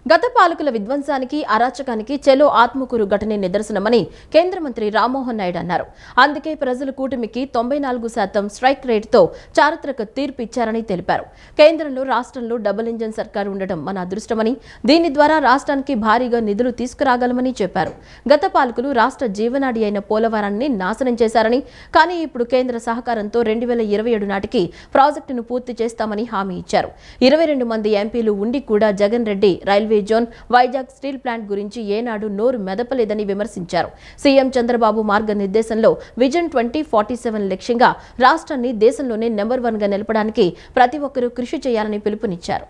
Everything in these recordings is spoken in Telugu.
గత పాలకుల విధ్వంసానికి అరాచకానికి చెలో ఆత్మకూరు ఘటనే నిదర్శనమని కేంద్ర మంత్రి రామ్మోహన్ నాయుడు అన్నారు. అందుకే ప్రజలు కూటమికి 94% స్ట్రైక్ రేటుతో చారిత్రక తీర్పు ఇచ్చారని తెలిపారు. కేంద్రంలో రాష్ట్రంలో డబుల్ ఇంజన్ సర్కారు ఉండడం మన అదృష్టమని, దీని ద్వారా రాష్ట్రానికి భారీగా నిధులు తీసుకురాగలమని చెప్పారు. గత పాలకులు రాష్ట్ర జీవనాడి అయిన పోలవరాన్ని నాశనం చేశారని, కానీ ఇప్పుడు కేంద్ర సహకారంతో 2027 నాటికి ప్రాజెక్టును పూర్తి చేస్తామని హామీ ఇచ్చారు. 22 మంది ఎంపీలు ఉండి కూడా Jagan Reddy railway zone, Vizag steel plant గురించి ఏనాడు నోరు మెదపలేదని విమర్శించారు. సీఎం చంద్రబాబు మార్గనిర్దేశంలో విజన్ 2047 లక్ష్యంగా రాష్ట్రాన్ని దేశంలోనే నెంబర్ 1 గా నిలపడానికి ప్రతి ఒక్కరూ కృషి చేయాలని పిలుపునిచ్చారు.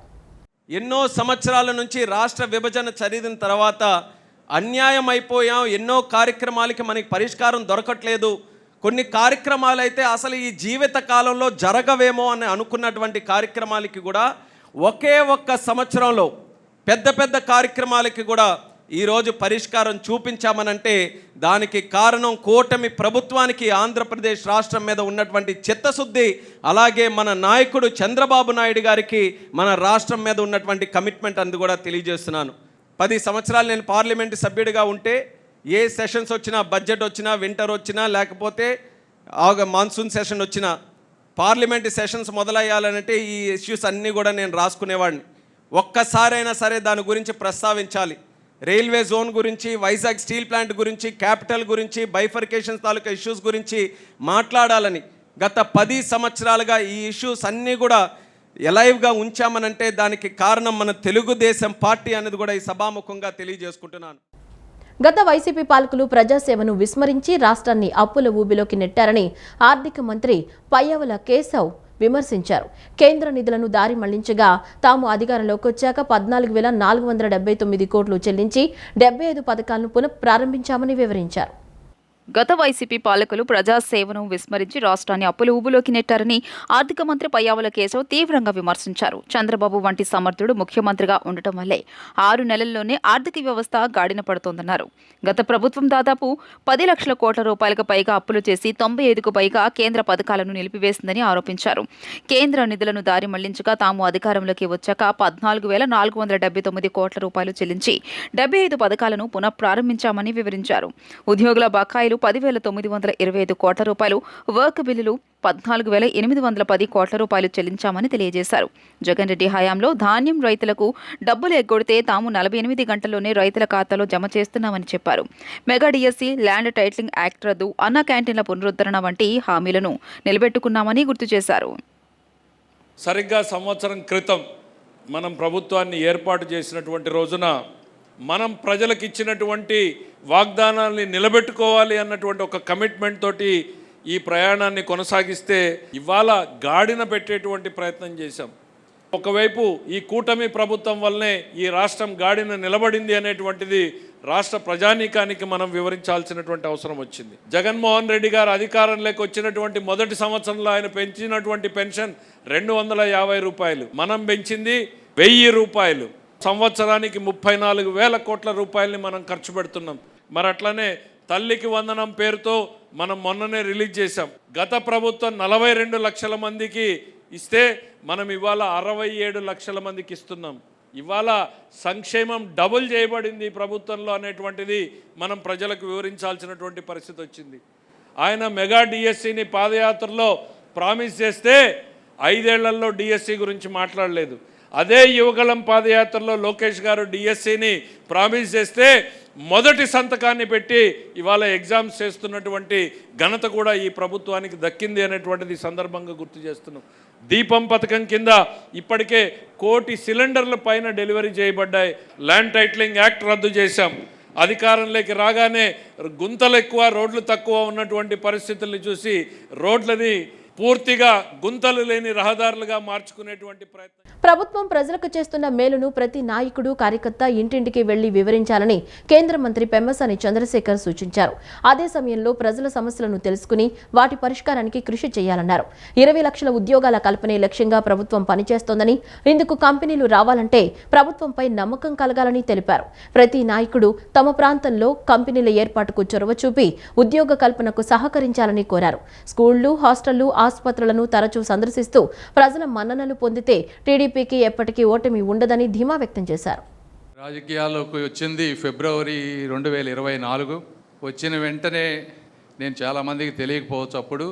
ఎన్నో సంవత్సరాల నుంచి రాష్ట్ర విభజన జరిగిన తర్వాత అన్యాయం అయిపోయాం. ఎన్నో కార్యక్రమాలకి మనకి పరిష్కారం దొరకట్లేదు. కొన్ని కార్యక్రమాలు అయితే అసలు ఈ జీవిత కాలంలో జరగవేమో అని అనుకున్నటువంటి కార్యక్రమాలకి కూడా ఒకే ఒక్క సంవత్సరంలో పెద్ద పెద్ద కార్యక్రమాలకి కూడా ఈరోజు పరిష్కారం చూపించామనంటే దానికి కారణం కూటమి ప్రభుత్వానికి, ఆంధ్రప్రదేశ్ రాష్ట్రం మీద ఉన్నటువంటి చిత్తశుద్ధి, అలాగే మన నాయకుడు చంద్రబాబు నాయుడు గారికి మన రాష్ట్రం మీద ఉన్నటువంటి కమిట్మెంట్ అందు కూడా తెలియజేస్తున్నాను. 10 సంవత్సరాలు నేను పార్లమెంటు సభ్యుడిగా ఉంటే ఏ సెషన్స్ వచ్చినా, బడ్జెట్ వచ్చినా, వింటర్ వచ్చినా, లేకపోతే మాన్సూన్ సెషన్ వచ్చినా, పార్లమెంటు సెషన్స్ మొదలయ్యాలంటే ఈ ఇష్యూస్ అన్నీ కూడా నేను రాసుకునేవాడిని. ఒక్కసారైనా సరే దాని గురించి ప్రస్తావించాలి. రైల్వే జోన్ గురించి, వైజాగ్ స్టీల్ ప్లాంట్ గురించి, క్యాపిటల్ గురించి, బైఫర్కేషన్ తాలూకా ఇష్యూస్ గురించి మాట్లాడాలని గత 10 సంవత్సరాలుగా ఈ ఇష్యూస్ అన్నీ కూడా ఎలైవ్గా ఉంచామనంటే దానికి కారణం మన తెలుగుదేశం పార్టీ అనేది కూడా ఈ సభాముఖంగా తెలియజేసుకుంటున్నాను. గత వైసీపీ పాలకులు ప్రజాసేవను విస్మరించి రాష్ట్రాన్ని అప్పుల ఊబిలోకి నెట్టారని ఆర్థిక మంత్రి పయ్యావుల కేశవ్ విమర్శించారు. కేంద్ర నిధులను దారి మళ్లించగా తాము అధికారంలోకి వచ్చాక 14,479 కోట్లు చెల్లించి 75 పథకాలను పునః ప్రారంభించామని వివరించారు. గత వైసీపీ పాలకులు ప్రజాసేవను విస్మరించి రాష్ట్రాన్ని అప్పుల ఊబులోకి నెట్టారని ఆర్థిక మంత్రి పయ్యావుల కేశవ్ తీవ్రంగా విమర్శించారు. చంద్రబాబు వంటి సమర్థుడు ముఖ్యమంత్రిగా ఉండటం వల్లే 6 నెలల్లోనే ఆర్థిక వ్యవస్థ గాడిన పడుతోందన్నారు. గత ప్రభుత్వం దాదాపు 10 లక్షల కోట్ల రూపాయలకు పైగా అప్పులు చేసి 95కు పైగా కేంద్ర పథకాలను నిలిపివేసిందని ఆరోపించారు. కేంద్ర నిధులను దారి మళ్లించగా తాము అధికారంలోకి వచ్చాక 14,479 కోట్ల రూపాయలు చెల్లించి 75 పథకాలను పునః ప్రారంభించామని వివరించారు. ఉద్యోగుల బకాయిలు 10,925 కోట్ల రూపాయలు, వర్క్ బిల్లులు 14,810 కోట్ల రూపాయలు చెల్లించామని తెలియజేశారు. జగన్ రెడ్డి హయాంలో ధాన్యం రైతులకు డబ్బులు ఎగ్గొడితే తాము 48 గంటల్లోనే రైతుల ఖాతాలో జమ చేస్తున్నామని చెప్పారు. Mega DSC, land titling act రద్దు, అన్న క్యాంటీన్ల పునరుద్ధరణ వంటి హామీలను నిలబెట్టుకున్నామని గుర్తు చేశారు. సరిగ్గా సంవత్సరం క్రితం మనం ప్రభుత్వాన్ని ఏర్పాటు చేసినటువంటి రోజున మనం ప్రజలకు ఇచ్చినటువంటి వాగ్దానాల్ని నిలబెట్టుకోవాలి అన్నటువంటి ఒక కమిట్మెంట్ తోటి ఈ ప్రయాణాన్ని కొనసాగిస్తే ఇవాళ గాడిన పెట్టేటువంటి ప్రయత్నం చేశాం. ఒకవైపు ఈ కూటమి ప్రభుత్వం వల్లనే ఈ రాష్ట్రం గాడిన నిలబడింది అనేటువంటిది రాష్ట్ర ప్రజానీకానికి మనం వివరించాల్సినటువంటి అవసరం వచ్చింది. జగన్మోహన్ రెడ్డి గారు అధికారంలోకి వచ్చినటువంటి మొదటి సంవత్సరంలో ఆయన పెంచినటువంటి పెన్షన్ 250 రూపాయలు, మనం పెంచింది 1000 రూపాయలు. సంవత్సరానికి 34,000 కోట్ల రూపాయలని మనం ఖర్చు పెడుతున్నాం. మరి అట్లనే తల్లికి వందనం పేరుతో మనం మొన్ననే రిలీజ్ చేశాం. గత ప్రభుత్వం 42 లక్షల మందికి ఇస్తే మనం ఇవాళ 67 లక్షల మందికి ఇస్తున్నాం. ఇవాళ సంక్షేమం డబుల్ చేయబడింది ప్రభుత్వంలో అనేటువంటిది మనం ప్రజలకు వివరించాల్సినటువంటి పరిస్థితి వచ్చింది. ఆయన మెగా డిఎస్సిని పాదయాత్రలో ప్రామిస్ చేస్తే 5 ఏళ్లలో డిఎస్సి గురించి మాట్లాడలేదు. అదే యువగళం పాదయాత్రలో లోకేష్ గారు డిఎస్సిని ప్రామిస్ చేస్తే మొదటి సంతకాన్ని పెట్టి ఇవాళ ఎగ్జామ్స్ చేస్తున్నటువంటి ఘనత కూడా ఈ ప్రభుత్వానికి దక్కింది అనేటువంటిది సందర్భంగా గుర్తు చేస్తున్నాం. దీపం పథకం కింద ఇప్పటికే 1 కోటి సిలిండర్ల పైన డెలివరీ చేయబడ్డాయి. ల్యాండ్ టైటిలింగ్ యాక్ట్ రద్దు చేశాం. అధికారంలోకి రాగానే గుంతలు ఎక్కువ, రోడ్లు తక్కువ ఉన్నటువంటి పరిస్థితుల్ని చూసి రోడ్లని పూర్తిగా గుంతలు లేని రహదారులుగా మార్చుకునేటువంటి ప్రయత్నం. ప్రభుత్వం ప్రజలకు చేస్తున్న మేలును ప్రతి నాయకుడు, కార్యకర్త ఇంటింటికి వెళ్లి వివరించాలని కేంద్ర మంత్రి పెమ్మసాని చంద్రశేఖర్ సూచించారు. అదే సమయంలో ప్రజల సమస్యలను తెలుసుకుని వాటి పరిష్కారానికి కృషి చేయాలన్నారు. 20 లక్షల ఉద్యోగాల కల్పనే లక్ష్యంగా ప్రభుత్వం పనిచేస్తోందని, ఇందుకు కంపెనీలు రావాలంటే ప్రభుత్వంపై నమ్మకం కలగాలని తెలిపారు. ప్రతి నాయకుడు తమ ప్రాంతంలో కంపెనీల ఏర్పాటుకు చొరవ చూపి ఉద్యోగ కల్పనకు సహకరించాలని కోరారు. స్కూళ్లు, హాస్టళ్లు, ఆసుపత్రులను తరచూ సందర్శిస్తూ ప్రజల మన్ననలు పొందితే టీడీపీకి ఎప్పటికీ ఓటమి ఉండదని ధీమా వ్యక్తం చేశారు. రాజకీయాల్లోకి వచ్చింది ఫిబ్రవరి 2024. వచ్చిన వెంటనే నేను చాలామందికి తెలియకపోవచ్చు అప్పుడు,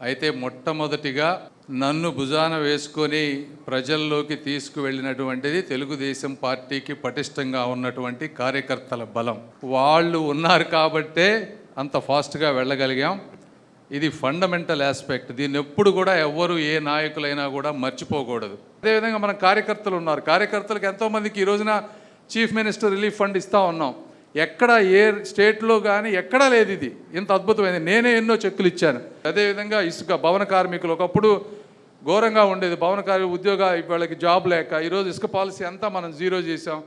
అయితే మొట్టమొదటిగా నన్ను భుజాన వేసుకొని ప్రజల్లోకి తీసుకువెళ్ళినటువంటిది తెలుగుదేశం పార్టీకి పటిష్టంగా ఉన్నటువంటి కార్యకర్తల బలం. వాళ్ళు ఉన్నారు కాబట్టే అంత ఫాస్ట్గా వెళ్ళగలిగాం. ఇది ఫండమెంటల్ ఆస్పెక్ట్. దీన్ని ఎప్పుడు కూడా ఎవ్వరు ఏ నాయకులైనా కూడా మర్చిపోకూడదు. అదేవిధంగా మన కార్యకర్తలు ఉన్నారు. కార్యకర్తలకు ఎంతోమందికి ఈ రోజున చీఫ్ మినిస్టర్ రిలీఫ్ ఫండ్ ఇస్తూ ఉన్నాం. ఎక్కడ ఏ స్టేట్లో కానీ ఎక్కడా లేదు ఇది ఇంత అద్భుతమైనది. నేనే ఎన్నో చెక్కులు ఇచ్చాను. అదేవిధంగా ఇసుక భవన కార్మికులు ఒకప్పుడు ఘోరంగా ఉండేది. భవన కార్మిక ఉద్యోగ వాళ్ళకి జాబ్ లేక ఈరోజు ఇసుక పాలసీ అంతా మనం జీరో చేసాం.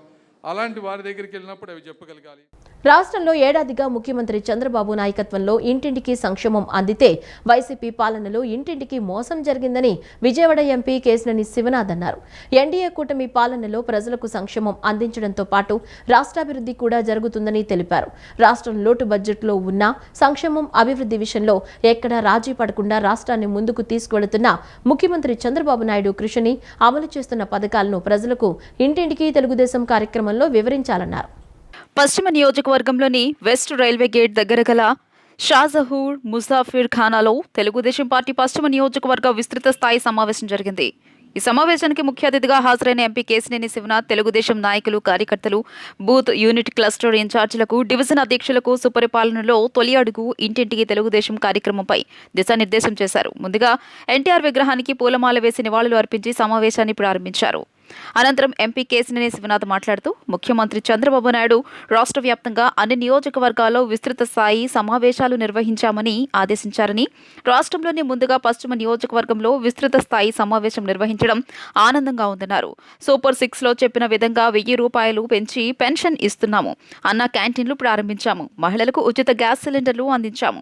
అలాంటి వారి దగ్గరికి వెళ్ళినప్పుడు అవి చెప్పగలగాలి. రాష్ట్రంలో ఏడాదిగా ముఖ్యమంత్రి చంద్రబాబు నాయకత్వంలో ఇంటింటికి సంక్షేమం అందితే వైసీపీ పాలనలో ఇంటింటికి మోసం జరిగిందని విజయవాడ ఎంపీ కేశినేని శివనాథ్ అన్నారు. ఎన్డీఏ కూటమి పాలనలో ప్రజలకు సంక్షేమం అందించడంతో పాటు రాష్ట్రాభివృద్ధి కూడా జరుగుతుందని తెలిపారు. రాష్ట్రం లోటు బడ్జెట్లో ఉన్న సంక్షేమం అభివృద్ధి విషయంలో ఎక్కడా రాజీ పడకుండా రాష్ట్రాన్ని ముందుకు తీసుకువెళుతున్న ముఖ్యమంత్రి చంద్రబాబు నాయుడు కృషిని అమలు చేస్తున్న పథకాలను ప్రజలకు ఇంటింటికి తెలుగుదేశం కార్యక్రమంలో వివరించాలన్నారు. పశ్చిమ నియోజకవర్గంలోని వెస్ట్ రైల్వే గేట్ దగ్గర గల షాజహూర్ ముసాఫిర్ ఖానాలో తెలుగుదేశం పార్టీ పశ్చిమ నియోజకవర్గ విస్తృత స్థాయి సమావేశం జరిగింది. ఈ సమావేశానికి ముఖ్య అతిథిగా హాజరైన ఎంపీ కేశినేని శివనాథ్ తెలుగుదేశం నాయకులు, కార్యకర్తలు, బూత్, యూనిట్, క్లస్టర్ ఇన్ఛార్జీలకు, డివిజన్ అధ్యక్షులకు సుపరిపాలనలో తొలి అడుగు ఇంటింటికి తెలుగుదేశం కార్యక్రమంపై దిశానిర్దేశం చేశారు. ముందుగా ఎన్టీఆర్ విగ్రహానికి పూలమాల వేసి నివాళులు అర్పించి సమావేశాన్ని ప్రారంభించారు. అనంతరం ఎంపీ కేశినేని శివనాథ్ మాట్లాడుతూ ముఖ్యమంత్రి చంద్రబాబు నాయుడు రాష్ట్ర వ్యాప్తంగా అన్ని నియోజకవర్గాల్లో విస్తృత స్థాయి సమావేశాలు నిర్వహించామని ఆదేశించారని, రాష్ట్రంలోనే ముందుగా పశ్చిమ నియోజకవర్గంలో విస్తృత స్థాయి సమావేశం నిర్వహించడం ఆనందంగా ఉందన్నారు. సూపర్ 6లో చెప్పిన విధంగా 1000 రూపాయలు పెంచి పెన్షన్ ఇస్తున్నాము. అన్న క్యాంటీన్లు ప్రారంభించాము. మహిళలకు ఉచిత గ్యాస్ సిలిండర్లు అందించాము.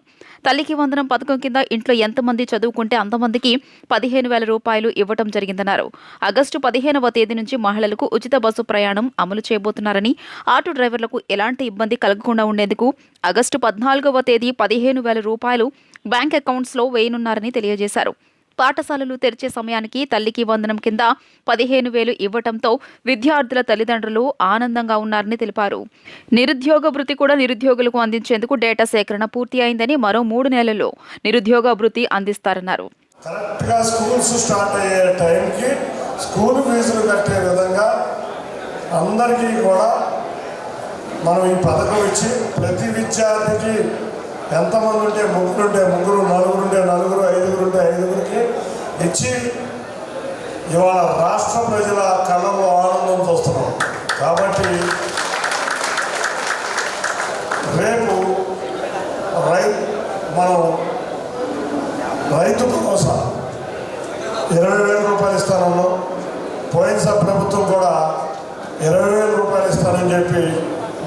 తల్లికి వందనం పథకం కింద ఇంట్లో ఎంతమంది చదువుకుంటే అంతమందికి 15,000 రూపాయలు ఇవ్వటం జరిగిందన్నారు. ఆగస్టు 15వ తేదీ నుంచి మహిళలకు ఉచిత బస్సు ప్రయాణం అమలు చేయబోతున్నారని, ఆటో డ్రైవర్లకు ఎలాంటి ఇబ్బంది కలగకుండా ఉండేందుకు ఆగస్టు 14వ తేదీ 15,000 రూపాయలు బ్యాంక్ అకౌంట్స్లో వేయనున్నారని తెలియజేశారు. పాఠశాలలు తెరిచే సమయానికి తల్లికి వందనం కింద 15,000 ఇవ్వటంతో విద్యార్థుల తల్లిదండ్రులు ఆనందంగా ఉన్నారని తెలిపారు. నిరుద్యోగ భృతి కూడా నిరుద్యోగులకు అందించేందుకు డేటా సేకరణ పూర్తి అయిందని, మరో 3 నెలల్లో నిరుద్యోగ భృతి అందిస్తారన్నారు. కరెక్ట్గా స్కూల్స్ స్టార్ట్ అయ్యే టైంకి స్కూల్ ఫీజులు కట్టే విధంగా అందరికీ కూడా మనం ఈ పథకం ఇచ్చి ప్రతి విద్యార్థికి ఎంతమంది ఉంటే ముగ్గురుంటే ముగ్గురు, నలుగురుంటే నలుగురు, ఐదుగురుంటే ఐదుగురికి ఇచ్చి ఇవాళ రాష్ట్ర ప్రజల కళ్ళలో ఆనందం చూస్తున్నాం. కాబట్టి రేపు మనం రైతు భరోసా 20,000 రూపాయలు ఇస్తానన్నాం. పోయిన ప్రభుత్వం కూడా 20,000 రూపాయలు ఇస్తానని చెప్పి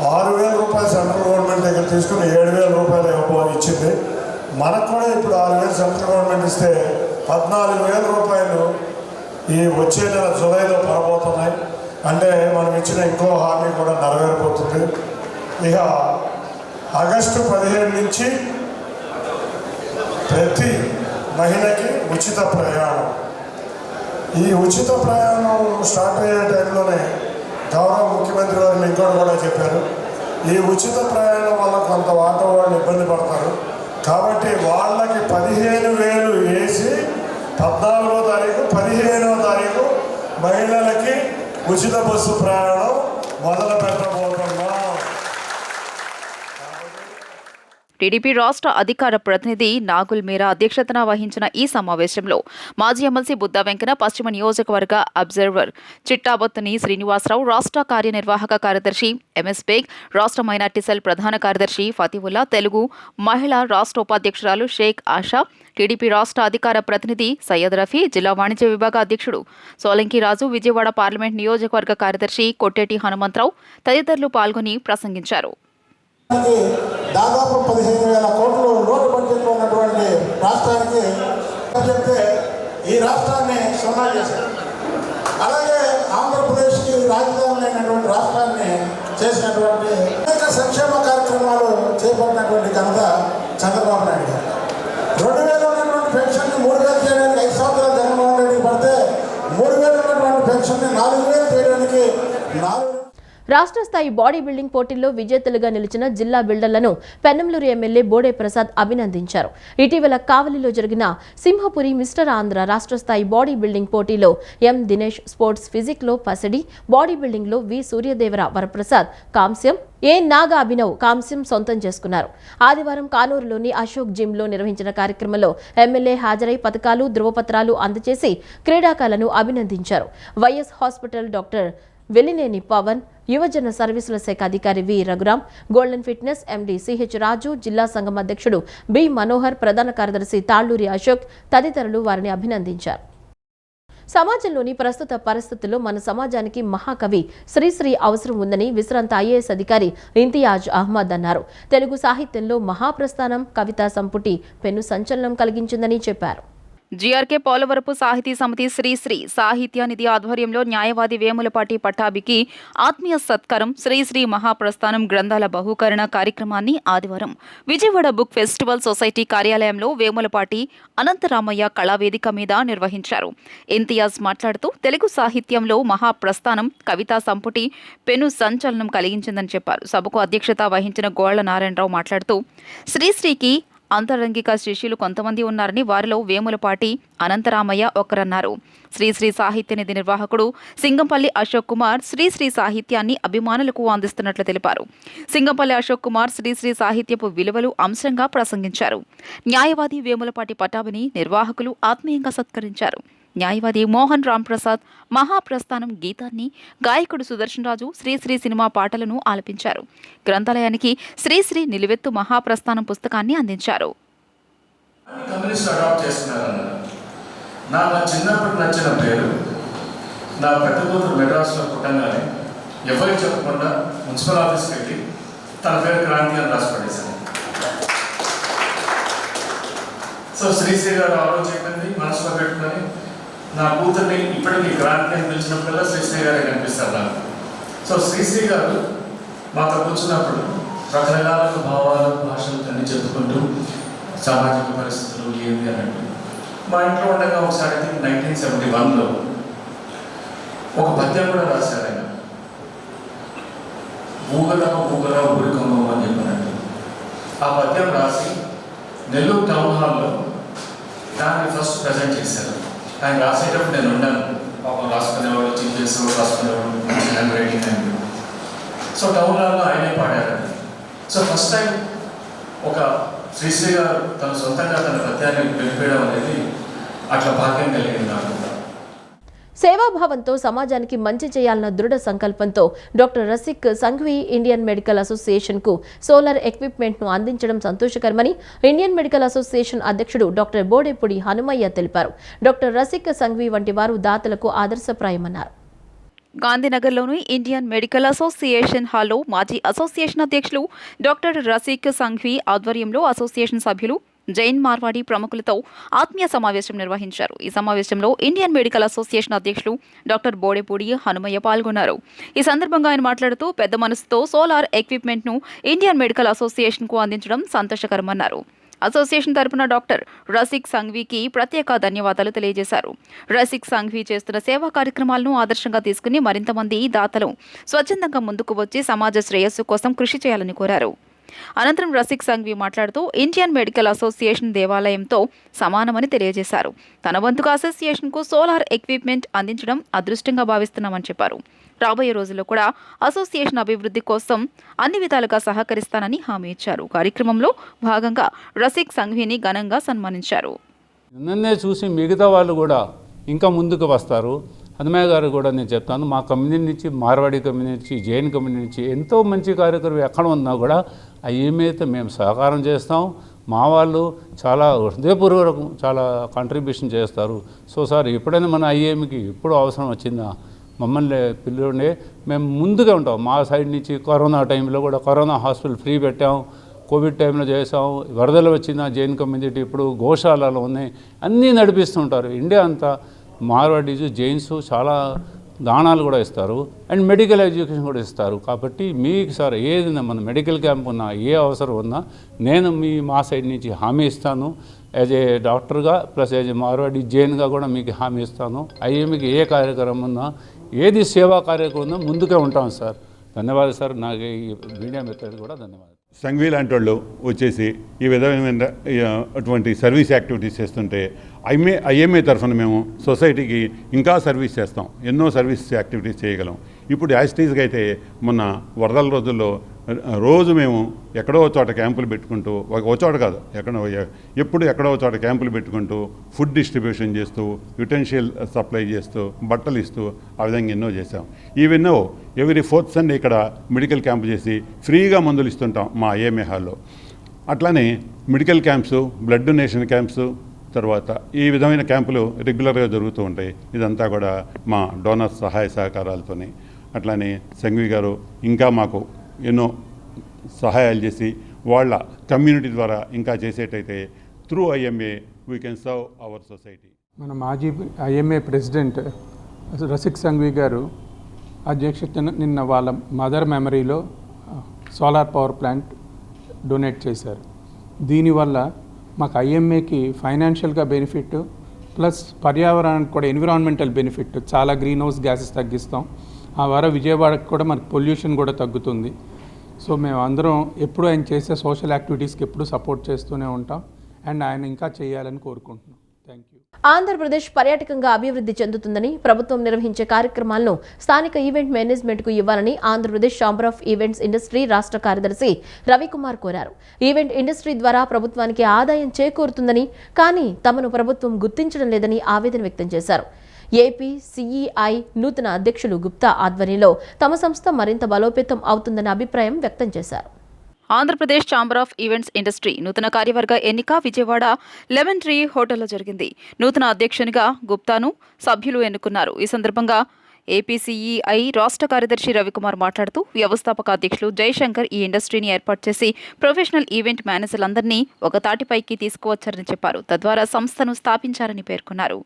6,000 రూపాయలు సెంట్రల్ గవర్నమెంట్ దగ్గర తీసుకుని 7,000 రూపాయలు ఇచ్చింది. మనకు కూడా ఇప్పుడు 6,000 సెంట్రల్ గవర్నమెంట్ ఇస్తే 14,000 రూపాయలు ఈ వచ్చే నెల జూలైలో పడబోతున్నాయి. అంటే మనం ఇచ్చిన ఇంకో హామీ కూడా నెరవేరిపోతుంది. ఇక ఆగస్టు 15 నుంచి ప్రతి మహిళకి ఉచిత ప్రయాణం. ఈ ఉచిత ప్రయాణం స్టార్ట్ అయ్యే టైంలోనే గౌరవ ముఖ్యమంత్రి గారు ఇంకోటి కూడా చెప్పారు, ఈ ఉచిత ప్రయాణం వల్ల కొంత ఆటో వాళ్ళు ఇబ్బంది పడతారు కాబట్టి వాళ్ళకి 15,000 వేసి 14వ తారీఖు 15వ తారీఖు మహిళలకి ఉచిత బస్సు ప్రయాణం మొదలు పెట్టబోతున్నాం. టీడీపీ రాష్ట్ర అధికార ప్రతినిధి నాగుల్ మీరా అధ్యక్షతన వహించిన ఈ సమావేశంలో మాజీ ఎమ్మెల్సీ బుద్దా వెంకన్న, పశ్చిమ నియోజకవర్గ అబ్జర్వర్ చిట్టాబత్తుని శ్రీనివాసరావు, రాష్ట్ర కార్యనిర్వాహక కార్యదర్శి ఎంఎస్ బేగ్, రాష్ట్ర మైనార్టీ సెల్ ప్రధాన కార్యదర్శి ఫతివుల్లా, తెలుగు మహిళా రాష్ట్ర ఉపాధ్యక్షురాలు షేక్ ఆషా, టీడీపీ రాష్ట్ర అధికార ప్రతినిధి సయ్యద్ రఫీ, జిల్లా వాణిజ్య విభాగ అధ్యక్షుడు సోలంకి రాజు, విజయవాడ పార్లమెంట్ నియోజకవర్గ కార్యదర్శి కొట్టేటి హనుమంతరావు తదితరులు పాల్గొని ప్రసంగించారు. దాదాపు 15,000 కోట్లు లోటు బడ్జెట్లో ఉన్నటువంటి రాష్ట్రానికి చెప్తే ఈ రాష్ట్రాన్ని సున్నా చేశారు. అలాగే ఆంధ్రప్రదేశ్కి రాజధాని లేనటువంటి రాష్ట్రాన్ని చేసినటువంటి అనేక సంక్షేమ కార్యక్రమాలు చేపట్టినటువంటి ఘనత చంద్రబాబు నాయుడు గారు. 2,000 ఉన్నటువంటి పెన్షన్ని 3,000 చేయడానికి 5 సంవత్సరాలు జగన్మోహన్ రెడ్డికి పడితే 3,000 ఉన్నటువంటి పెన్షన్ని 4,000 చేయడానికి రాష్ట్ర స్థాయి బాడీ బిల్డింగ్ పోటీల్లో విజేతలుగా నిలిచిన జిల్లా బిల్డర్లను పెన్నంలూరు ఎమ్మెల్యే బోడే ప్రసాద్ అభినందించారు. ఇటీవల కావలిలో జరిగిన సింహపురి మిస్టర్ ఆంధ్ర రాష్ట్ర స్థాయి బాడీ బిల్డింగ్ పోటీలో ఎం దినేష్ స్పోర్ట్స్ ఫిజిక్లో పసిడి, బాడీ బిల్డింగ్లో వి సూర్యదేవర వరప్రసాద్ కాంస్యం, ఏ నాగా అభినవ్ కాంస్యం సొంతం చేసుకున్నారు. ఆదివారం కానూరులోని అశోక్ జిమ్లో నిర్వహించిన కార్యక్రమంలో ఎమ్మెల్యే హాజరై పథకాలు, ధృవపత్రాలు అందజేసి క్రీడాకారులను అభినందించారు. వైఎస్ హాస్పిటల్ డాక్టర్ వెల్లినేని పవన్, యువజన సర్వీసుల శాఖ అధికారి V Raghuram, golden fitness MD Ch Raju, జిల్లా సంఘం అధ్యక్షుడు బి మనోహర్, ప్రధాన కార్యదర్శి తాళ్లూరి అశోక్ తదితరులు వారిని అభినందించారు. సమాజంలోని ప్రస్తుత పరిస్థితుల్లో మన సమాజానికి మహాకవి శ్రీశ్రీ అవసరం ఉందని విశ్రాంత ఐఏఎస్ అధికారి ఇంతియాజ్ అహ్మద్ అన్నారు. తెలుగు సాహిత్యంలో మహాప్రస్థానం కవితా సంపుటి పెను సంచలనం కలిగించిందని చెప్పారు. జీఆర్కే పోలవరపు సాహితీ సమితి శ్రీశ్రీ సాహిత్య నిధి ఆధ్వర్యంలో న్యాయవాది వేములపాటి పట్టాభికి ఆత్మీయ సత్కారం, శ్రీశ్రీ మహాప్రస్థానం గ్రంథాల బహూకరణ కార్యక్రమాన్ని ఆదివారం విజయవాడ బుక్ ఫెస్టివల్ సొసైటీ కార్యాలయంలో వేములపాటి అనంతరామయ్య కళావేదిక మీద నిర్వహించారు. ఇంతియాజ్ మాట్లాడుతూ తెలుగు సాహిత్యంలో మహాప్రస్థానం కవితా సంపుటి పెను సంచలనం కలిగించిందని చెప్పారు. సభకు అధ్యక్షత వహించిన గోళ్ల నారాయణరావు మాట్లాడుతూ శ్రీశ్రీకి అంతరంగిక శిష్యులు కొంతమంది ఉన్నారని, వారిలో వేములపాటి అనంతరామయ్య ఒకరన్నారు. శ్రీశ్రీ సాహిత్య నిధి నిర్వాహకుడు సింగంపల్లి అశోక్ కుమార్ శ్రీశ్రీ సాహిత్యాన్ని అభిమానులకు అందిస్తున్నట్లు తెలిపారు. సింగంపల్లి అశోక్ కుమార్ శ్రీశ్రీ సాహిత్యపు విలువలు అంశంగా ప్రసంగించారు. న్యాయవాది వేములపాటి పట్టాభిని నిర్వాహకులు ఆత్మీయంగా సత్కరించారు. న్యాయవాది మోహన్ రామ్ ప్రసాద్ మహాప్రస్థానం గీతాన్ని, గాయకుడు సుదర్శన్ రాజు శ్రీశ్రీ సినిమా పాటలను ఆలపించారు. గ్రంథాలయానికి శ్రీశ్రీ నిలువెత్తు మహాప్రస్థానం పుస్తకాన్ని అందించారు. నాకు చిన్నప్పుడు నచ్చిన పేరు, నా పెద్ద కూతురు మెడ్రాస్లో పుట్టంగానే ఎవరికి చెప్పకుండా మున్సిపల్ ఆఫీస్కి వెళ్ళి తన పేరు క్రాంతి అని రాసి పడేశాను. సో శ్రీశ్రీ గారు ఆలోచించింది మనసులో పెట్టుకొని నా కూతుర్ని ఇప్పటికీ క్రాంతి అని పిలిచినప్పుడల్లా శ్రీశ్రీ గారే కనిపిస్తారు నాకు. సో శ్రీశ్రీ గారు మాతో కూర్చున్నప్పుడు రకరకాల భావాలు, భాషలు అన్నీ చెప్పుకుంటూ సామాజిక పరిస్థితులు ఏంది అన్నట్టు మా ఇంట్లో ఉండగా ఒకసారి 1971లో ఒక పద్యం కూడా రాశారు ఆయన. ఊగల ఊరికొమ్మ అని చెప్పినట్టు ఆ పద్యం రాసి నెల్లూరు టౌన్ హాల్లో దాన్ని ఫస్ట్ ప్రజెంట్ చేశారు. ఆయన రాసేటప్పుడు నేను ఉన్నాను. పాపం రాసుకునేవాడు, చీఫ్ చేసేవాడు, రాసుకునేవాడు, మంచి హ్యాండ్ రైటింగ్ అని. సో టౌన్ హాల్లో ఆయనే పాడారు. సో ఫస్ట్ టైం ఒక శ్రీశ్రీ గారు తన సొంతంగా తన పద్యాన్ని వెళ్ళిపోయడం అనేది అట్లా భాగ్యం కలిగింది నాకు. సేవాభావంతో సమాజానికి మంచి చేయాలన్న దృఢ సంకల్పంతో doctor Rasik Sanghvi Indian medical అసోసియేషన్కు సోలార్ ఎక్విప్మెంట్ను అందించడం సంతోషకరమని ఇండియన్ మెడికల్ అసోసియేషన్ అధ్యక్షుడు డాక్టర్ బోడేపూడి హనుమయ్య తెలిపారు. డాక్టర్ రసిక్ సంఘవి వంటి వారు దాతలకు ఆదర్శప్రాయమన్నారు. గాంధీనగర్లోని ఇండియన్ మెడికల్ అసోసియేషన్ హాల్లో మాజీ అసోసియేషన్ అధ్యక్షులు డాక్టర్ రసిక్ సంఘవి ఆధ్వర్యంలో అసోసియేషన్ సభ్యులు, జైన్ మార్వాడి ప్రముఖులతో ఆత్మీయ సమావేశం నిర్వహించారు. ఈ సమావేశంలో ఇండియన్ మెడికల్ అసోసియేషన్ అధ్యక్షులు డాక్టర్ బోడేపూడి హనుమయ్య పాల్గొన్నారు. ఈ సందర్భంగా ఆయన మాట్లాడుతూ పెద్ద మనసుతో సోలార్ ఎక్విప్మెంట్ను ఇండియన్ మెడికల్ అసోసియేషన్కు అందించడం సంతోషకరమన్నారు. అసోసియేషన్ తరపున డాక్టర్ రసిక్ సంఘవికి ప్రత్యేక ధన్యవాదాలు తెలియజేశారు. రసిక్ సంఘవి చేస్తున్న సేవా కార్యక్రమాలను ఆదర్శంగా తీసుకుని మరింత మంది దాతలు స్వచ్ఛందంగా ముందుకు వచ్చి సమాజ శ్రేయస్సు కోసం కృషి చేయాలని కోరారు. అనంతరం రసిక్ సంఘవి మాట్లాడుతూ ఇండియన్ మెడికల్ అసోసియేషన్ దేవాలయంతో సమానమని తెలియజేశారు. తన వంతుగా అసోసియేషన్కు సోలార్ ఎక్విప్మెంట్ అందించడం అదృష్టంగా భావిస్తున్నామని చెప్పారు. రాబోయే రోజుల్లో కూడా అసోసియేషన్ అభివృద్ధి కోసం అన్ని విధాలుగా సహకరిస్తానని హామీ ఇచ్చారు. కార్యక్రమంలో భాగంగా రసిక్ సంఘవిని ఘనంగా సన్మానించారు. నన్నే చూసి మిగతా వాళ్ళు కూడా ఇంకా ముందుకు వస్తారు. హనుమయ్య గారు కూడా నేను చెప్తాను, మా కమ్యూనిటీ నుంచి, మార్వాడి కమ్యూనిటీ నుంచి, జైన్ కమ్యూనిటీ నుంచి ఎంతో మంచి కార్యక్రమం ఎక్కడ ఉన్నా కూడా ఏమైతే మేము సహకారం చేస్తాం. మా వాళ్ళు చాలా హృదయపూర్వకం చాలా కాంట్రిబ్యూషన్ చేస్తారు. సో సార్ ఎప్పుడైనా మన ఐఏఎంకి ఎప్పుడు అవసరం వచ్చిందా మమ్మల్ని పిల్లలుండే మేము ముందుగా ఉంటాం. మా సైడ్ నుంచి కరోనా టైంలో కూడా కరోనా హాస్పిటల్ ఫ్రీ పెట్టాం, కోవిడ్ టైంలో చేసాం, వరదలు వచ్చిన జైన్ కమ్యూనిటీ ఇప్పుడు గోశాలలో ఉన్నాయి, అన్నీ నడిపిస్తుంటారు. ఇండియా అంతా మార్వాడీస్, జైన్స్ చాలా దానాలు కూడా ఇస్తారు అండ్ మెడికల్ ఎడ్యుకేషన్ కూడా ఇస్తారు. కాబట్టి మీకు సార్ ఏదైనా మన మెడికల్ క్యాంప్ ఉన్నా, ఏ అవసరం ఉన్నా నేను మా సైడ్ నుంచి హామీ ఇస్తాను. యాజ్ ఏ డాక్టర్గా ప్లస్ యాజ్ ఏ మార్వాడి జైన్గా కూడా మీకు హామీ ఇస్తాను. ఐఏఎంకి ఏ కార్యక్రమం ఉన్నా, ఏది సేవా కార్యక్రమం ఉన్నా ముందుకే ఉంటాం సార్. ధన్యవాదాలు సార్. నాకు ఈ మీడియా మిత్రులు కూడా ధన్యవాదాలు. సంఘవి లాంటి వాళ్ళు వచ్చేసి ఈ విధమైన అటువంటి సర్వీస్ యాక్టివిటీస్ చేస్తుంటే ఐఎంఏ తరఫున మేము సొసైటీకి ఇంకా సర్వీస్ చేస్తాం, ఎన్నో సర్వీస్ యాక్టివిటీస్ చేయగలం. ఇప్పుడు యాజిటీస్గా అయితే మొన్న వరదల రోజుల్లో రోజు మేము ఎక్కడో చోట క్యాంపులు పెట్టుకుంటూ, ఒక చోట కాదు ఎప్పుడు ఎక్కడో చోట క్యాంపులు పెట్టుకుంటూ ఫుడ్ డిస్ట్రిబ్యూషన్ చేస్తూ, యుటెన్షియల్ సప్లై చేస్తూ, బట్టలు ఇస్తూ ఆ విధంగా ఎన్నో చేసాం. ఈవెన్నో ఎవ్రీ 4th సండే ఇక్కడ మెడికల్ క్యాంప్ చేసి ఫ్రీగా మందులు ఇస్తుంటాం మా ఐఎంఏ హాల్లో. అట్లానే medical camps, blood donation camps, తర్వాత ఈ విధమైన క్యాంపులు రెగ్యులర్గా జరుగుతూ ఉంటాయి. ఇదంతా కూడా మా డోనర్స్ సహాయ సహకారాలతోనే. అట్లానే సంఘవి గారు ఇంకా మాకు ఎన్నో సహాయాలు చేసి వాళ్ళ కమ్యూనిటీ ద్వారా ఇంకా చేసేటైతే through IMA we can serve our society. మన మాజీ ఐఎంఏ ప్రెసిడెంట్ రసిక్ సంఘవి గారు అధ్యక్షతన నిన్న వాళ్ళ మదర్ మెమరీలో సోలార్ పవర్ ప్లాంట్ డొనేట్ చేశారు. దీనివల్ల మాకు ఐఎంఏకి ఫైనాన్షియల్గా బెనిఫిట్ ప్లస్ పర్యావరణానికి కూడా ఎన్విరాన్మెంటల్ బెనిఫిట్, చాలా గ్రీన్ హౌస్ గ్యాసెస్ తగ్గిస్తాం. ఆ ద్వారా విజయవాడకు కూడా మనకు పొల్యూషన్ కూడా తగ్గుతుంది. సో మేము అందరం ఎప్పుడు ఆయన చేసే సోషల్ యాక్టివిటీస్కి ఎప్పుడు సపోర్ట్ చేస్తూనే ఉంటాం అండ్ ఆయన ఇంకా చేయాలని కోరుకుంటున్నాం. Thank you. ఆంధ్రప్రదేశ్ పర్యాటకంగా అభివృద్ధి చెందుతుందని, ప్రభుత్వం నిర్వహించే కార్యక్రమాలను స్థానిక ఈవెంట్ మేనేజ్మెంట్కు ఇవ్వాలని Andhra Pradesh chamber of events industry రాష్ట్ర కార్యదర్శి రవికుమార్ కోరారు. ఈవెంట్ ఇండస్ట్రీ ద్వారా ప్రభుత్వానికి ఆదాయం చేకూరుతుందని, కానీ తమను ప్రభుత్వం గుర్తించడం లేదని ఆవేదన వ్యక్తం చేశారు. ఏపీ సిఈఐ నూతన అధ్యక్షులు గుప్తా ఆధ్వర్యంలో తమ సంస్థ మరింత బలోపేతం అవుతుందన్న అభిప్రాయం వ్యక్తం చేశారు. Andhra Pradesh chamber of events industry నూతన కార్యవర్గ ఎన్నిక విజయవాడ లెమన్ ట్రీ హోటల్లో జరిగింది. నూతన అధ్యక్షునిగా గుప్తాను సభ్యులు ఎన్నుకున్నారు. ఈ సందర్భంగా ఏపీసీఈఐ రాష్ట్ర కార్యదర్శి రవికుమార్ మాట్లాడుతూ, వ్యవస్థాపక అధ్యక్షులు జయశంకర్ ఈ ఇండస్ట్రీని ఏర్పాటు చేసి ప్రొఫెషనల్ ఈవెంట్ మేనేజర్లందరినీ ఒక తాటిపైకి తీసుకువచ్చారని చెప్పారు. తద్వారా సంస్థను స్థాపించారని పేర్కొన్నారు.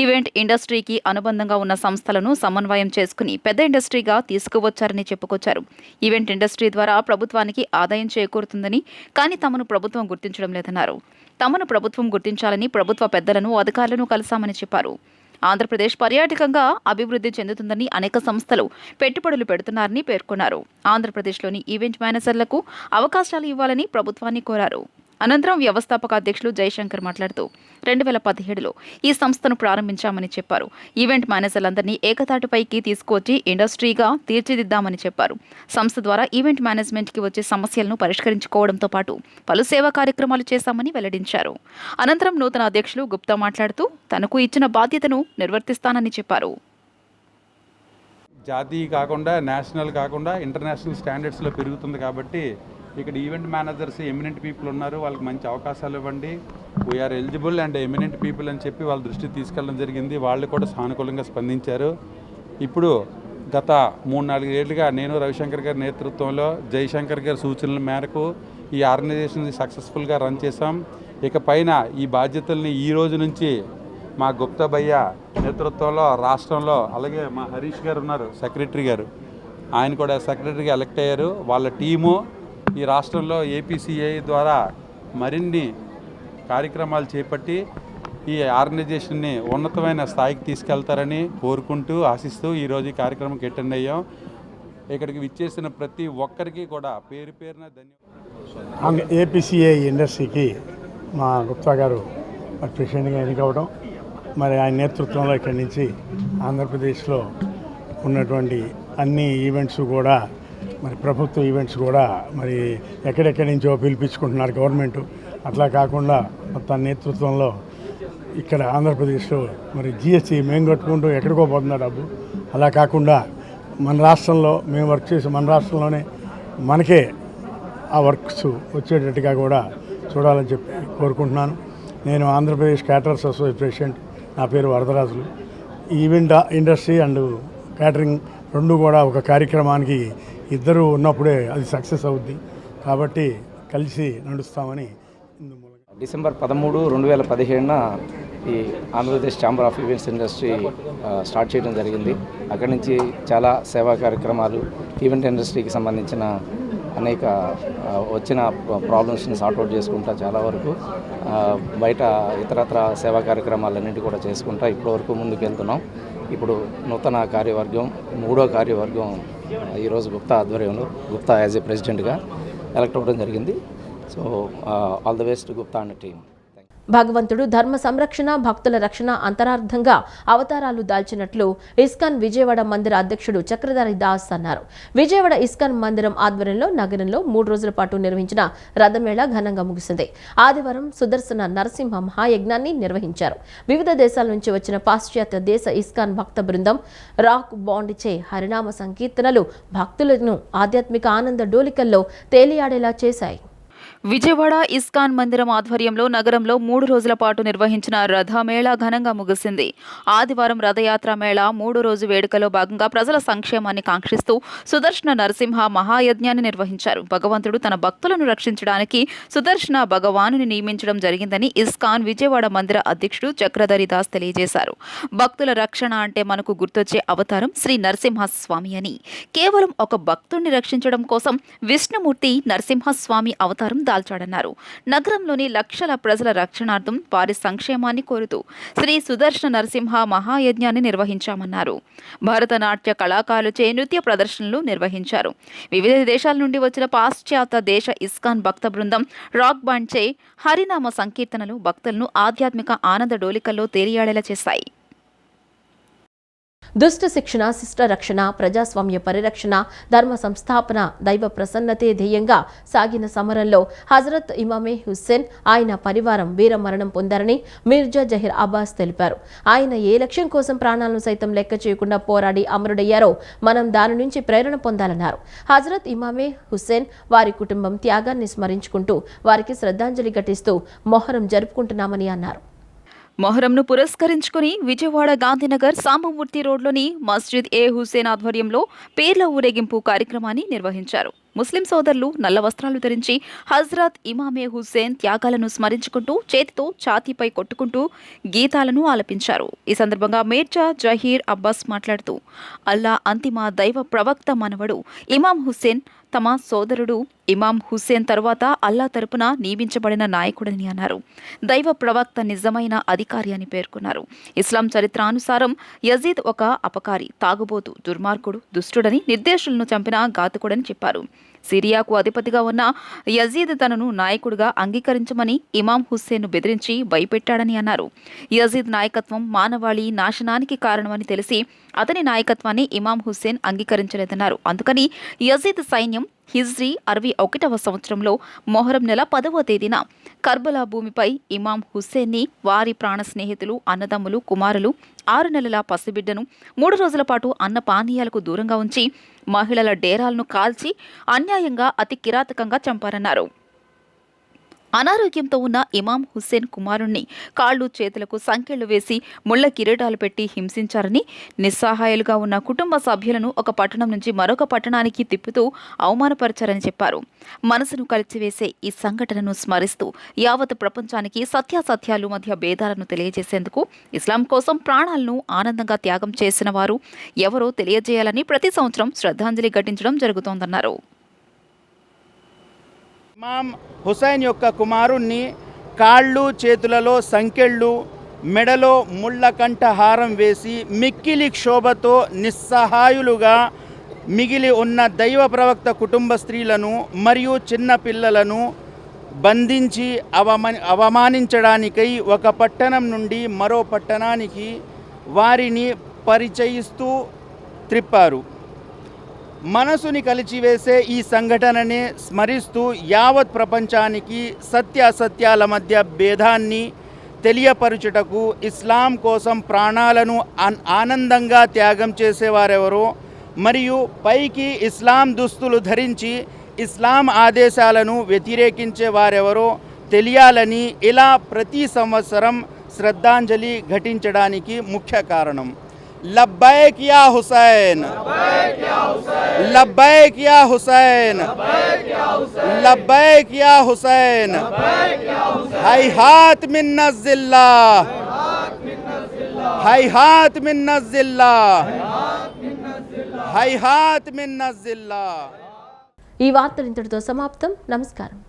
ఈవెంట్ ఇండస్ట్రీకి అనుబంధంగా ఉన్న సంస్థలను సమన్వయం చేసుకుని పెద్ద ఇండస్ట్రీగా తీసుకువచ్చారని చెప్పుకొచ్చారు. ఈవెంట్ ఇండస్ట్రీ ద్వారా ప్రభుత్వానికి ఆదాయం చేకూరుతుందని, కానీ తమను ప్రభుత్వం గుర్తించడం లేదన్నారు. తమను ప్రభుత్వం గుర్తించాలని ప్రభుత్వ పెద్దలను, అధికారులను కలిశామని చెప్పారు. ఆంధ్రప్రదేశ్ పర్యాటకంగా అభివృద్ధి చెందుతుందని అనేక సంస్థలు పెట్టుబడులు పెడుతున్నారని పేర్కొన్నారు. ఆంధ్రప్రదేశ్లోని ఈవెంట్ మేనేజర్లకు అవకాశాలు ఇవ్వాలని ప్రభుత్వాన్ని కోరారు. అనంతరం వ్యవస్థాపక అధ్యక్షులు జయశంకర్ మాట్లాడుతూ 2017లో ఈ సంస్థను ప్రారంభించామని చెప్పారు. ఈవెంట్ మేనేజర్లందరినీ ఏకతాటిపైకి తీసుకువచ్చి ఇండస్ట్రీగా తీర్చిదిద్దామని చెప్పారు. సంస్థ ద్వారా ఈవెంట్ మేనేజ్మెంట్కి వచ్చే సమస్యలను పరిష్కరించుకోవడంతో పాటు పలు సేవా కార్యక్రమాలు చేశామని వెల్లడించారు. అనంతరం నూతన అధ్యక్షులు గుప్తా మాట్లాడుతూ తనకు ఇచ్చిన బాధ్యతను నిర్వర్తిస్తానని చెప్పారు. జాతీయ కాకుండా నేషనల్ కాకుండా ఇంటర్నేషనల్ స్టాండర్డ్స్లో పెరుగుతుంది కాబట్టి ఇక్కడ ఈవెంట్ మేనేజర్స్ ఎమినెంట్ పీపుల్ ఉన్నారు, వాళ్ళకి మంచి అవకాశాలు ఇవ్వండి, we are eligible and eminent people అని చెప్పి వాళ్ళ దృష్టికి తీసుకెళ్ళడం జరిగింది. వాళ్ళు కూడా సానుకూలంగా స్పందించారు. ఇప్పుడు గత 3-4 ఏళ్ళుగా నేను రవిశంకర్ గారి నేతృత్వంలో జయశంకర్ గారి సూచనల మేరకు ఈ ఆర్గనైజేషన్ సక్సెస్ఫుల్గా రన్ చేశాం. ఇక పైన ఈ బాధ్యతల్ని ఈ రోజు నుంచి మా గుప్తా భయ్య నేతృత్వంలో రాష్ట్రంలో, అలాగే మా హరీష్ గారు ఉన్నారు సెక్రటరీ గారు, ఆయన కూడా సెక్రటరీగా ఎలక్ట్ అయ్యారు. వాళ్ళ టీము ఈ రాష్ట్రంలో ఏపీసీఐ ద్వారా మరిన్ని కార్యక్రమాలు చేపట్టి ఈ ఆర్గనైజేషన్ని ఉన్నతమైన స్థాయికి తీసుకెళ్తారని కోరుకుంటూ, ఆశిస్తూ ఈరోజు ఈ కార్యక్రమంకి అటెండ్ అయ్యాం. ఇక్కడికి విచ్చేసిన ప్రతి ఒక్కరికి కూడా పేరు పేరున ధన్యవాదాలు. ఏపీసీఐ ఇండస్ట్రీకి మా గుప్తా గారు ప్రెసిడెంట్గా ఎన్నికవడం, మరి ఆయన నేతృత్వంలో ఇక్కడి నుంచి ఆంధ్రప్రదేశ్లో ఉన్నటువంటి అన్ని ఈవెంట్స్ కూడా, మరి ప్రభుత్వ ఈవెంట్స్ కూడా మరి ఎక్కడెక్కడి నుంచో పిలిపించుకుంటున్నారు గవర్నమెంట్. అట్లా కాకుండా తన నేతృత్వంలో ఇక్కడ ఆంధ్రప్రదేశ్లో మరి జిఎస్టీ మేము కట్టుకుంటూ ఎక్కడికో పోతున్న డబ్బు, అలా కాకుండా మన రాష్ట్రంలో మేము వర్క్ చేసి మన రాష్ట్రంలోనే మనకే ఆ వర్క్స్ వచ్చేటట్టుగా కూడా చూడాలని చెప్పి కోరుకుంటున్నాను. నేను ఆంధ్రప్రదేశ్ క్యాటరర్స్ అసోసియేషన్ ప్రెసిడెంట్, నా పేరు Varadarajulu. Event industry and catering రెండు కూడా ఒక కార్యక్రమానికి ఇద్దరు ఉన్నప్పుడే అది సక్సెస్ అవుద్ది. కాబట్టి కలిసి నడుస్తామని డిసెంబర్ 13, 2017 ఈ Andhra Pradesh chamber of events industry start చేయడం జరిగింది. అక్కడి నుంచి చాలా సేవా కార్యక్రమాలు, ఈవెంట్ ఇండస్ట్రీకి సంబంధించిన అనేక వచ్చిన ప్రాబ్లమ్స్ని సార్ట్అవుట్ చేసుకుంటా చాలా వరకు బయట ఇతరత్ర సేవా కార్యక్రమాలన్నింటి కూడా చేసుకుంటా ఇప్పటివరకు ముందుకు వెళ్తున్నాం. ఇప్పుడు నూతన కార్యవర్గం 3వ కార్యవర్గం ఈరోజు గుప్తా ఆధ్వర్యంలో గుప్తా యాజ్ ఏ ప్రెసిడెంట్గా ఎలక్ట్ అవ్వడం జరిగింది. So all the best Gupta and team. భగవంతుడు ధర్మ సంరక్షణ భక్తుల రక్షణ అంతరార్థంగా అవతారాలు దాల్చినట్లు ఇస్కాన్ విజయవాడ మందిర అధ్యక్షుడు చక్రధారి దాస్ అన్నారు. విజయవాడ ఇస్కాన్ మందిరం ఆధ్వర్యంలో నగరంలో 3 రోజుల పాటు నిర్వహించిన రథమేళా ఘనంగా ముగిసింది. ఆదివారం సుదర్శన నరసింహ మహాయజ్ఞాన్ని నిర్వహించారు. వివిధ దేశాల నుంచి వచ్చిన పాశ్చాత్య దేశ ఇస్కాన్ భక్త బృందం రాక్ బాండ్చే హరినామ సంకీర్తనలు భక్తులను ఆధ్యాత్మిక ఆనంద డోలికల్లో తేలియాడేలా చేశాయి. విజయవాడ ఇస్కాన్ మందిరం ఆధ్వర్యంలో నగరంలో 3 రోజుల పాటు నిర్వహించిన రథమేళా ఘనంగా ముగిసింది. ఆదివారం రథయాత్ర మేళా 3 రోజు వేడుకలో భాగంగా ప్రజల సంక్షేమాన్ని కాంక్షిస్తూ సుదర్శన నరసింహ మహాయజ్ఞాన్ని నిర్వహించారు. భగవంతుడు తన భక్తులను రక్షించడానికి సుదర్శన భగవానుని నియమించడం జరిగిందని ఇస్కాన్ విజయవాడ మందిర అధ్యక్షుడు చక్రధరి దాస్ తెలియజేశారు. భక్తుల రక్షణ అంటే మనకు గుర్తొచ్చే అవతారం శ్రీ నరసింహస్వామి అని. కేవలం ఒక భక్తుడిని రక్షించడం కోసం విష్ణుమూర్తి నరసింహస్వామి అవతారం దాల్చాడన్నారు. నగరంలోని లక్షల ప్రజల రక్షణార్థం వారి సంక్షేమాన్ని కోరుతూ శ్రీ సుదర్శన నరసింహ మహాయజ్ఞాన్ని నిర్వహించామన్నారు. భరతనాట్య కళాకారులచే నృత్య ప్రదర్శనలు నిర్వహించారు. వివిధ దేశాల నుండి వచ్చిన పాశ్చాత్య దేశ ఇస్కాన్ భక్త బృందం రాక్ బాండ్చే హరినామ సంకీర్తనలు భక్తులను ఆధ్యాత్మిక ఆనంద డోలికల్లో తేలియాడేలా చేశాయి. దుష్ట శిక్షణ శిష్ట రక్షణ ప్రజాస్వామ్య పరిరక్షణ ధర్మ సంస్థాపన దైవ ప్రసన్నతే ధ్యేయంగా సాగిన సమరంలో హజరత్ ఇమామే హుస్సేన్ ఆయన పరివారం వీరమరణం పొందారని మిర్జా జహీర్ అబ్బాస్ తెలిపారు. ఆయన ఏ లక్ష్యం కోసం ప్రాణాలను సైతం లెక్క చేయకుండా పోరాడి అమరుడయ్యారో మనం దాని నుంచి ప్రేరణ పొందాలన్నారు. హజరత్ ఇమామే హుస్సేన్ వారి కుటుంబం త్యాగాన్ని స్మరించుకుంటూ వారికి శ్రద్ధాంజలి ఘటిస్తూ మొహరం జరుపుకుంటున్నామని అన్నారు. మొహరంను పురస్కరించుకుని విజయవాడ గాంధీనగర్ సాంబమూర్తి రోడ్లోని మస్జిద్ ఏ హుస్సేన్ ఆధ్వర్యంలో పేర్ల ఊరేగింపు కార్యక్రమాన్ని నిర్వహించారు. ముస్లిం సోదరులు నల్ల వస్త్రాలు ధరించి హజ్రత్ ఇమామే హుస్సేన్ త్యాగాలను స్మరించుకుంటూ చేతితో ఛాతీపై కొట్టుకుంటూ గీతాలను ఆలపించారు. ఈ సందర్భంగా మిర్జా జహీర్ అబ్బాస్ మాట్లాడుతూ అల్లా అంతిమ దైవ ప్రవక్త మనవడు ఇమాం హుస్సేన్ తమ సోదరుడు ఇమాం హుస్సేన్ తరువాత అల్లా తరపున నియమించబడిన నాయకుడని అన్నారు. దైవ ప్రవక్త నిజమైన అధికారి అని పేర్కొన్నారు. ఇస్లాం చరిత్రానుసారం యజీద్ ఒక అపకారి, తాగుబోతు, దుర్మార్గుడు, దుష్టుడని, నిర్దేశులను చంపిన ఘాతకుడని చెప్పారు. సిరియాకు అధిపతిగా ఉన్న యజీద్ తనను నాయకుడిగా అంగీకరించమని ఇమాం హుస్సేన్ను బెదిరించి భయపెట్టాడని అన్నారు. యజీద్ నాయకత్వం మానవాళి నాశనానికి కారణమని తెలిసి అతని నాయకత్వాన్ని ఇమాం హుస్సేన్ అంగీకరించలేదన్నారు. అందుకని యజీద్ సైన్యం హిజ్రీ 61వ సంవత్సరంలో మొహరం నెల 10వ తేదీన కర్బలా భూమిపై ఇమాం హుస్సేన్ని, వారి ప్రాణ స్నేహితులు, అన్నదమ్ములు, కుమారులు, 6 నెలల పసిబిడ్డను 3 రోజుల పాటు అన్న పానీయాలకు దూరంగా ఉంచి మహిళల డేరాలను కాల్చి అన్యాయంగా అతి కిరాతకంగా చంపారన్నారు. అనారోగ్యంతో ఉన్న ఇమాం హుస్సేన్ కుమారుణ్ణి కాళ్లు చేతులకు సంకెళ్లు వేసి ముళ్ల కిరీటాలు పెట్టి హింసించారని, నిస్సహాయాలుగా ఉన్న కుటుంబ సభ్యులను ఒక పట్టణం నుంచి మరొక పట్టణానికి తిప్పుతూ అవమానపరిచారని చెప్పారు. మనసును కలిచివేసే ఈ సంఘటనను స్మరిస్తూ యావత్ ప్రపంచానికి సత్యాసత్యాలు మధ్య భేదాలను తెలియజేసేందుకు ఇస్లాం కోసం ప్రాణాలను ఆనందంగా త్యాగం చేసిన వారు ఎవరో తెలియజేయాలని ప్రతి సంవత్సరం శ్రద్ధాంజలి ఘటించడం జరుగుతోందన్నారు. ఇమాం హుసైన్ యొక్క కుమారుణ్ణి కాళ్ళు చేతులలో సంకెళ్ళు, మెడలో ముళ్ళ కంఠ హారం వేసి మిక్కిలి క్షోభతో నిస్సహాయులుగా మిగిలి ఉన్న దైవ ప్రవక్త కుటుంబ స్త్రీలను మరియు చిన్న పిల్లలను బంధించి అవమానించడానికై ఒక పట్టణం నుండి మరో పట్టణానికి వారిని పరిచయిస్తూ త్రిప్పారు. మనసుని కలిచివేసే ఈ సంఘటనని స్మరిస్తూ యావత్ ప్రపంచానికి సత్యాసత్యాల మధ్య భేదాన్ని తెలియపరుచుటకు ఇస్లాం కోసం ప్రాణాలను ఆనందంగా త్యాగం చేసేవారెవరో మరియు పైకి ఇస్లాం దుస్తులు ధరించి ఇస్లాం ఆదేశాలను వ్యతిరేకించే వారెవరో తెలియాలని ఇలా ప్రతి సంవత్సరం శ్రద్ధాంజలి ఘటించడానికి ముఖ్య కారణం. లబ్బైక్ yeah Hussain, లబ్బైక్ yeah Hussain, లబ్బైక్ yeah Hussain, హైహాత్ మిన్నజిల్లా, హైహాత్ మిన్నజిల్లా, హైహాత్ మిన్నజిల్లా. ఈ వార్తలు ఇంతటితో సమాప్తం. నమస్కారం.